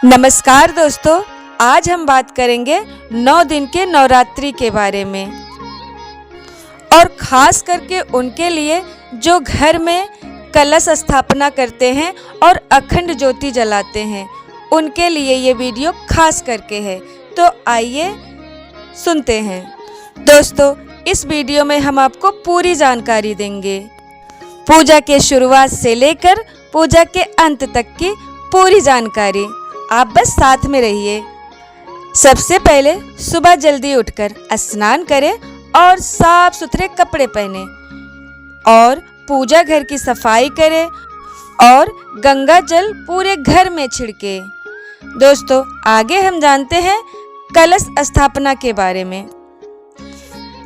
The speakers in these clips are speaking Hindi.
नमस्कार दोस्तों, आज हम बात करेंगे 9 दिन के नवरात्रि के बारे में और ख़ास करके उनके लिए जो घर में कलश स्थापना करते हैं और अखंड ज्योति जलाते हैं, उनके लिए ये वीडियो खास करके है। तो आइए सुनते हैं। दोस्तों, इस वीडियो में हम आपको पूरी जानकारी देंगे, पूजा के शुरुआत से लेकर पूजा के अंत तक की पूरी जानकारी। आप बस साथ में रहिए। सबसे पहले सुबह जल्दी उठकर स्नान करें और साफ सुथरे कपड़े पहने और पूजा घर की सफाई करें और गंगा जल पूरे घर में छिड़के। दोस्तों, आगे हम जानते हैं कलश स्थापना के बारे में।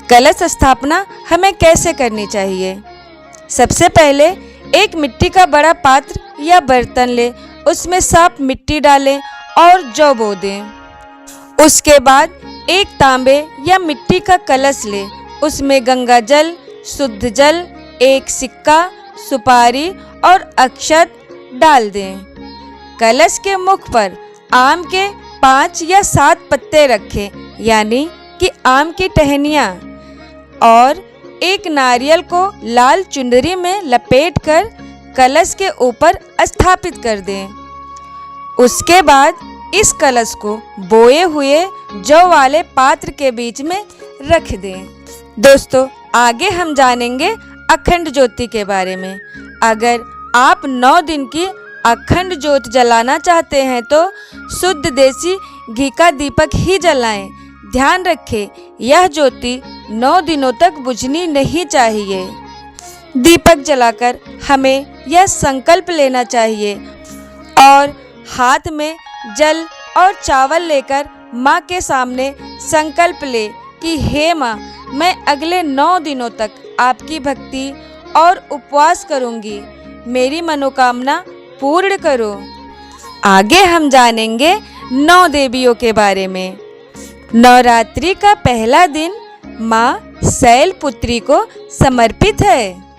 कलश स्थापना हमें कैसे करनी चाहिए। सबसे पहले एक मिट्टी का बड़ा पात्र या बर्तन ले, उसमें साफ मिट्टी डालें और जौ बो दें। उसके बाद एक तांबे या मिट्टी का कलश ले, उसमें गंगा जल, शुद्ध जल, एक सिक्का, सुपारी और अक्षत डाल दें। कलश के मुख पर आम के 5 या 7 पत्ते रखें, यानी कि आम की टहनियाँ, और एक नारियल को लाल चुनरी में लपेटकर कलश के ऊपर स्थापित कर दें। उसके बाद इस कलश को बोए हुए जौ वाले पात्र के बीच में रख दें। दोस्तों, आगे हम जानेंगे अखंड ज्योति के बारे में। अगर आप 9 दिन की अखंड ज्योति जलाना चाहते हैं तो शुद्ध देसी घी का दीपक ही जलाएं। ध्यान रखें, यह ज्योति 9 दिनों तक बुझनी नहीं चाहिए। दीपक जलाकर हमें यह संकल्प लेना चाहिए और हाथ में जल और चावल लेकर माँ के सामने संकल्प ले कि हे माँ, मैं अगले 9 दिनों तक आपकी भक्ति और उपवास करूँगी, मेरी मनोकामना पूर्ण करो। आगे हम जानेंगे 9 देवियों के बारे में। नवरात्रि का पहला दिन माँ शैलपुत्री को समर्पित है।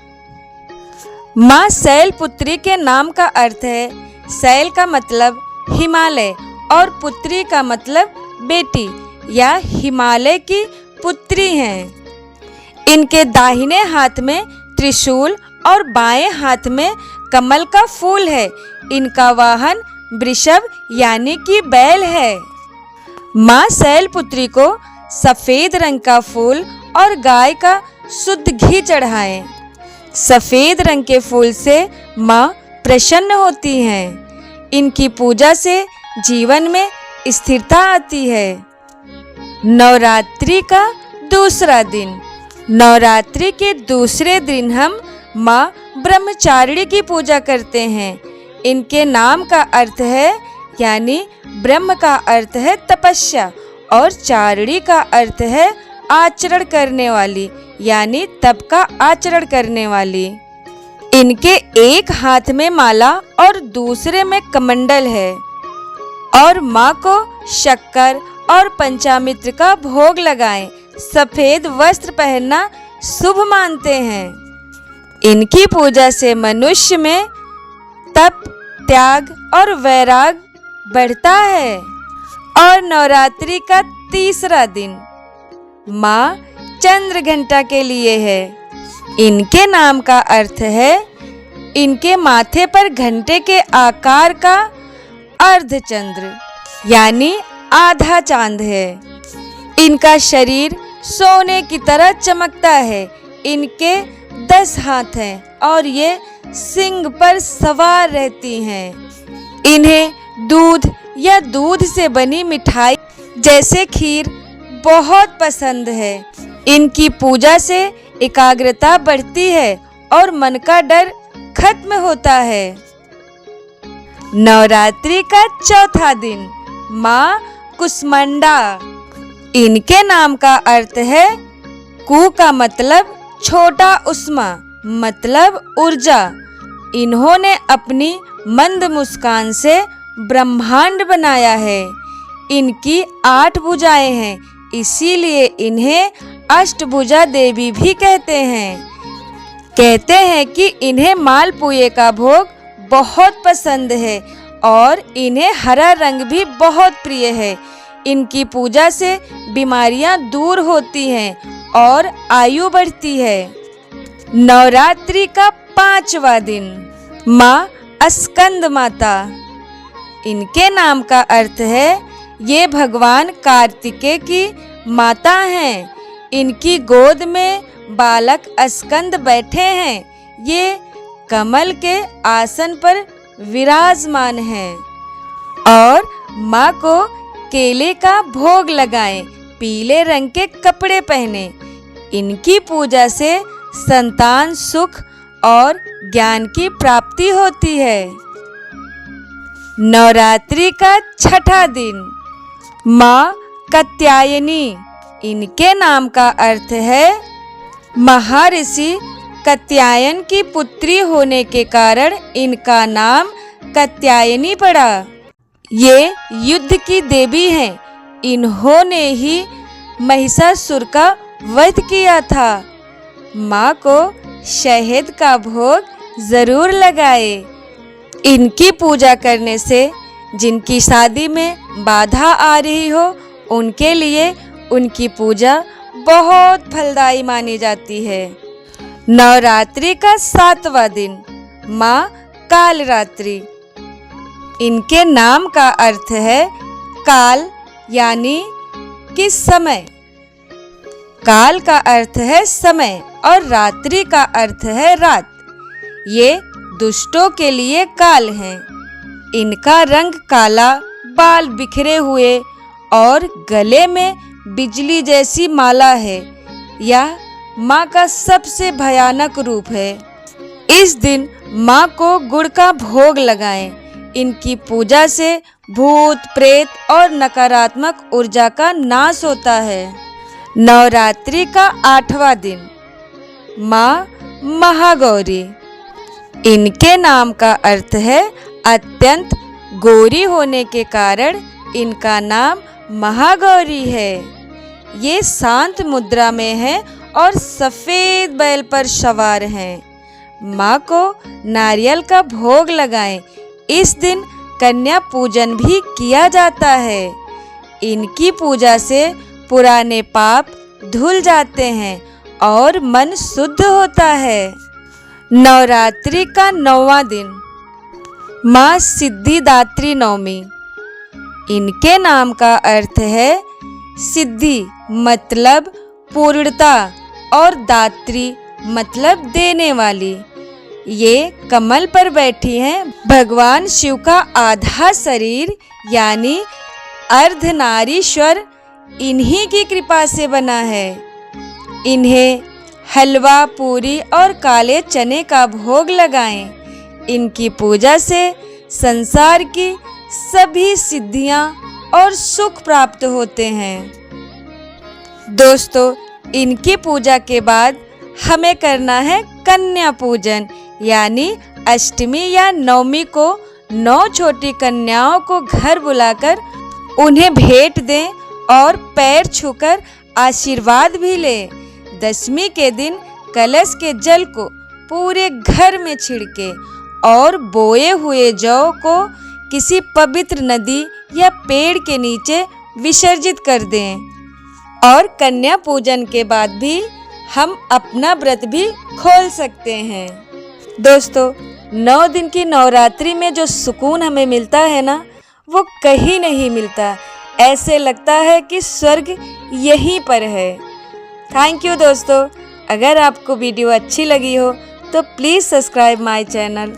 माँ शैलपुत्री के नाम का अर्थ है, शैल का मतलब हिमालय और पुत्री का मतलब बेटी या हिमालय की पुत्री हैं। इनके दाहिने हाथ में त्रिशूल और बाएं हाथ में कमल का फूल है। इनका वाहन वृषभ यानी कि बैल है। माँ शैलपुत्री को सफ़ेद रंग का फूल और गाय का शुद्ध घी चढ़ाएं। सफ़ेद रंग के फूल से माँ प्रसन्न होती हैं। इनकी पूजा से जीवन में स्थिरता आती है। नवरात्रि का दूसरा दिन। नवरात्रि के दूसरे दिन हम माँ ब्रह्मचारिणी की पूजा करते हैं। इनके नाम का अर्थ है, यानी ब्रह्म का अर्थ है तपस्या और चारिणी का अर्थ है आचरण करने वाली, यानी तप का आचरण करने वाली। इनके एक हाथ में माला और दूसरे में कमंडल है और माँ को शक्कर और पंचामृत का भोग लगाएं। सफ़ेद वस्त्र पहनना शुभ मानते हैं। इनकी पूजा से मनुष्य में तप, त्याग और वैराग बढ़ता है। और नवरात्रि का तीसरा दिन माँ चंद्र घंटा के लिए है। इनके नाम का अर्थ है, इनके माथे पर घंटे के आकार का अर्धचंद्र यानी आधा चांद है। इनका शरीर सोने की तरह चमकता है। इनके 10 हाथ हैं और ये सिंह पर सवार रहती हैं। इन्हें दूध या दूध से बनी मिठाई जैसे खीर बहुत पसंद है। इनकी पूजा से एकाग्रता बढ़ती है और मन का डर खत्म होता है। नवरात्रि का चौथा दिन माँ कुष्मांडा। इनके नाम का अर्थ है, कु का मतलब छोटा, उष्मा मतलब ऊर्जा। इन्होंने अपनी मंद मुस्कान से ब्रह्मांड बनाया है। इनकी 8 भुजाएं हैं, इसीलिए इन्हें अष्टभुजा देवी भी कहते हैं। कहते हैं कि इन्हें मालपुए का भोग बहुत पसंद है और इन्हें हरा रंग भी बहुत प्रिय है। इनकी पूजा से बीमारियां दूर होती हैं और आयु बढ़ती है। नवरात्रि का 5वां दिन माँ स्कंद माता। इनके नाम का अर्थ है ये भगवान कार्तिकेय की माता हैं। इनकी गोद में बालक स्कंद बैठे हैं। ये कमल के आसन पर विराजमान हैं और माँ को केले का भोग लगाएं, पीले रंग के कपड़े पहने। इनकी पूजा से संतान सुख और ज्ञान की प्राप्ति होती है। नवरात्रि का 6ठा दिन माँ कात्यायनी। इनके नाम का अर्थ है महर्षि कात्यायन की पुत्री होने के कारण इनका नाम कात्यायनी पड़ा। ये युद्ध की देवी हैं। इन्होंने ही महिषासुर का वध किया था। माँ को शहद का भोग जरूर लगाए। इनकी पूजा करने से जिनकी शादी में बाधा आ रही हो उनके लिए उनकी पूजा बहुत फलदायी मानी जाती है। नवरात्रि का 7वां दिन माँ कालरात्रि। इनके नाम का अर्थ है काल यानी कि समय। काल का अर्थ है समय और रात्रि का अर्थ है रात। ये दुष्टों के लिए काल हैं। इनका रंग काला, बाल बिखरे हुए और गले में बिजली जैसी माला है। यह माँ का सबसे भयानक रूप है। इस दिन माँ को गुड़ का भोग लगाएं। इनकी पूजा से भूत प्रेत और नकारात्मक ऊर्जा का नाश होता है। नवरात्रि का 8वां दिन माँ महागौरी। इनके नाम का अर्थ है अत्यंत गौरी होने के कारण इनका नाम महागौरी है। ये शांत मुद्रा में है और सफेद बैल पर सवार हैं। माँ को नारियल का भोग लगाएं। इस दिन कन्या पूजन भी किया जाता है। इनकी पूजा से पुराने पाप धुल जाते हैं और मन शुद्ध होता है। नवरात्रि का 9वां दिन माँ सिद्धिदात्री नवमी। इनके नाम का अर्थ है सिद्धि मतलब पूर्णता और दात्री मतलब देने वाली। ये कमल पर बैठी हैं। भगवान शिव का आधा शरीर यानी अर्धनारीश्वर इन्हीं की कृपा से बना है। इन्हें हलवा, पूरी और काले चने का भोग लगाएं। इनकी पूजा से संसार की सभी सिद्धियां और सुख प्राप्त होते हैं। दोस्तों, इनकी पूजा के बाद हमें करना है कन्या पूजन यानी अष्टमी या नवमी को 9 छोटी कन्याओं को घर बुलाकर उन्हें भेंट दें और पैर छूकर आशीर्वाद भी लें। दशमी के दिन कलश के जल को पूरे घर में छिड़के और बोए हुए जौ को किसी पवित्र नदी या पेड़ के नीचे विसर्जित कर दें। और कन्या पूजन के बाद भी हम अपना व्रत भी खोल सकते हैं। दोस्तों, 9 दिन की नवरात्रि में जो सुकून हमें मिलता है ना, वो कहीं नहीं मिलता। ऐसे लगता है कि स्वर्ग यहीं पर है। थैंक यू दोस्तों। अगर आपको वीडियो अच्छी लगी हो तो प्लीज़ सब्सक्राइब माय चैनल।